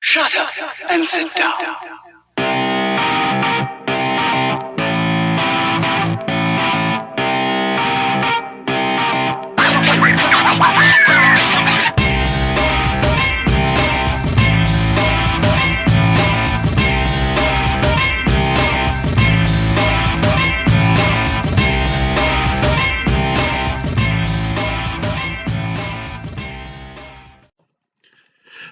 Shut up and sit down.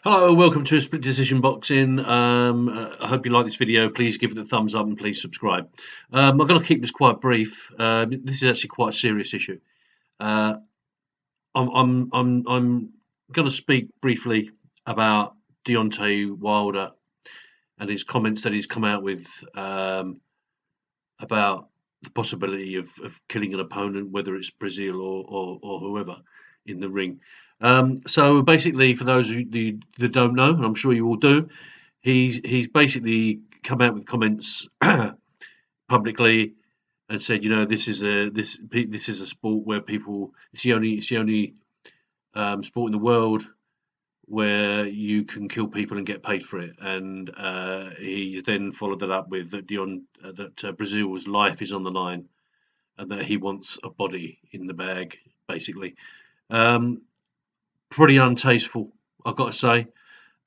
Hello, welcome to Split Decision Boxing. I hope you like this video. Please give it a thumbs up and please subscribe. I'm going to keep this quite brief. This is actually quite a serious issue. I'm going to speak briefly about Deontay Wilder and his comments that he's come out with about the possibility of killing an opponent, whether it's Breazeale or whoever in the ring. So basically, for those of you that don't know, and I'm sure you all do, he's basically come out with comments publicly and said, you know, this is a sport where people, it's the only sport in the world where you can kill people and get paid for it. And he's then followed that up with that Breazeale's life is on the line and that he wants a body in the bag, basically. Pretty untasteful, I've got to say.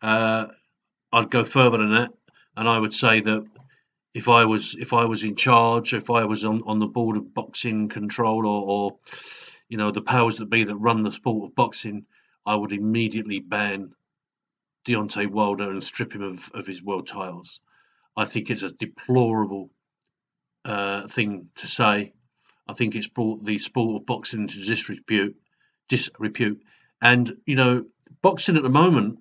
I'd go further than that, and I would say that if I was in charge, if I was on the board of boxing control or you know, the powers that be that run the sport of boxing, I would immediately ban Deontay Wilder and strip him of his world titles. I think it's a deplorable thing to say. I think it's brought the sport of boxing into disrepute. And, you know, boxing at the moment,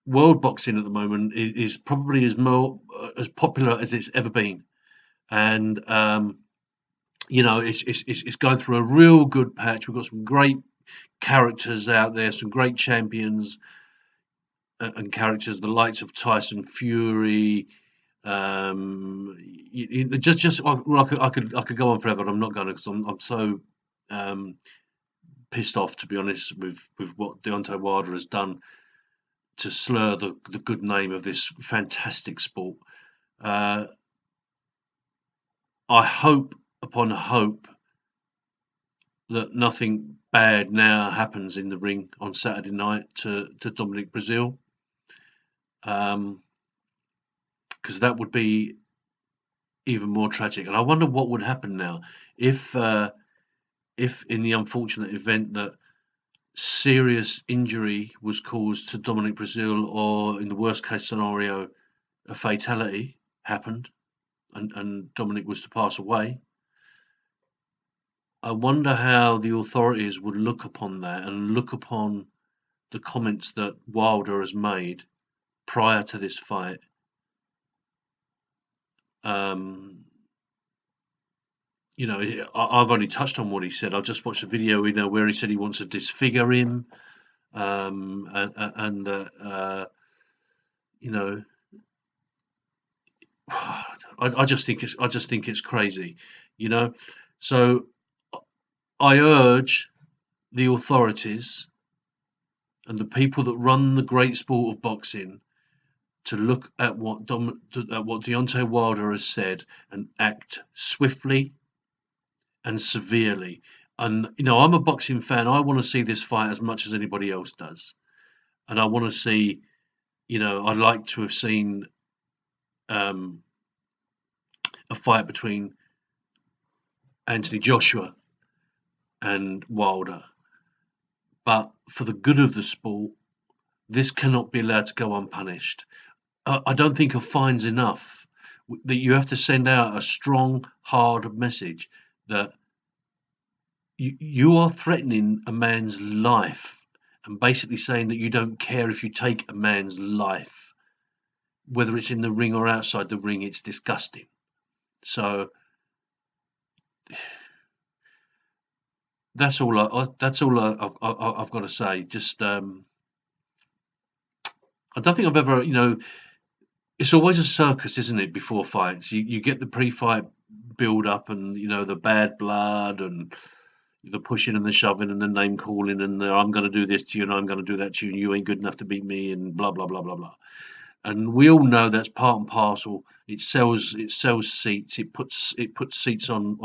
world boxing at the moment, is probably as popular as it's ever been. And, you know, it's going through a real good patch. We've got some great characters out there, some great champions and characters, the likes of Tyson Fury. I could go on forever, and I'm not going to, because I'm so pissed off, to be honest, with what Deontay Wilder has done to slur the good name of this fantastic sport. I hope upon hope that nothing bad now happens in the ring on Saturday night to Dominic Breazeale, because that would be even more tragic. And I wonder what would happen now if in the unfortunate event that serious injury was caused to Dominic Breazeale, or in the worst case scenario, a fatality happened and Dominic was to pass away. I wonder how the authorities would look upon that and look upon the comments that Wilder has made prior to this fight. You know, I've only touched on what he said. I've just watched a video, you know, where he said he wants to disfigure him, you know, I just think it's crazy, you know. So I urge the authorities and the people that run the great sport of boxing to look at what Deontay Wilder has said and act swiftly and severely. And, you know, I'm a boxing fan. I want to see this fight as much as anybody else does. And I want to see, you know, I'd like to have seen a fight between Anthony Joshua and Wilder. But for the good of the sport, this cannot be allowed to go unpunished. I don't think a fine's enough. That you have to send out a strong, hard message that you are threatening a man's life and basically saying that you don't care if you take a man's life, whether it's in the ring or outside the ring. It's disgusting. So that's all I've got to say. Just I don't think I've ever, you know, it's always a circus, isn't it, before fights? You get the pre-fight build up and, you know, the bad blood and, the pushing and the shoving and the name calling and the I'm going to do this to you and I'm going to do that to you and you ain't good enough to beat me and blah blah blah blah blah. And we all know that's part and parcel. It sells seats. It puts seats on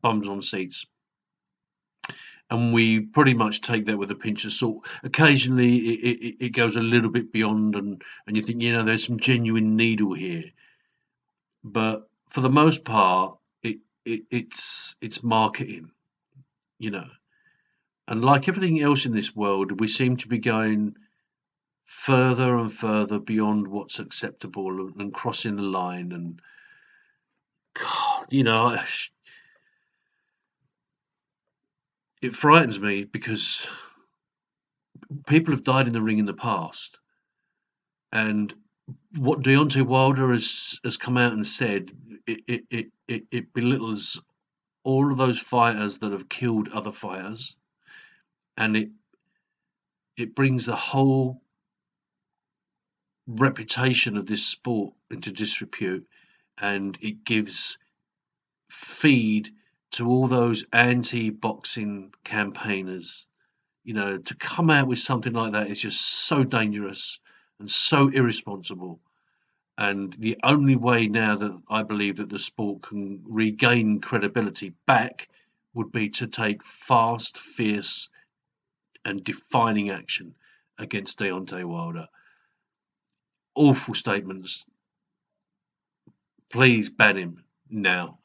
bums on seats. And we pretty much take that with a pinch of salt. Occasionally, it goes a little bit beyond, and you think, there's some genuine needle here. But for the most part, it's marketing, And like everything else in this world, we seem to be going further and further beyond what's acceptable and crossing the line. And God, it frightens me because people have died in the ring in the past, and what Deontay Wilder has come out and said, it belittles all of those fighters that have killed other fighters, and it brings the whole reputation of this sport into disrepute, and it gives feed to all those anti-boxing campaigners. To come out with something like that is just so dangerous and so irresponsible. And the only way now that I believe that the sport can regain credibility back would be to take fast, fierce, and defining action against Deontay Wilder. Awful statements. Please ban him now.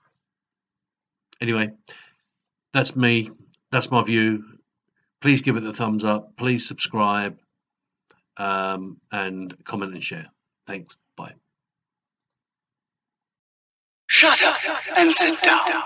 Anyway, that's me. That's my view. Please give it a thumbs up. Please subscribe, and comment and share. Thanks. Bye. Shut up and sit down.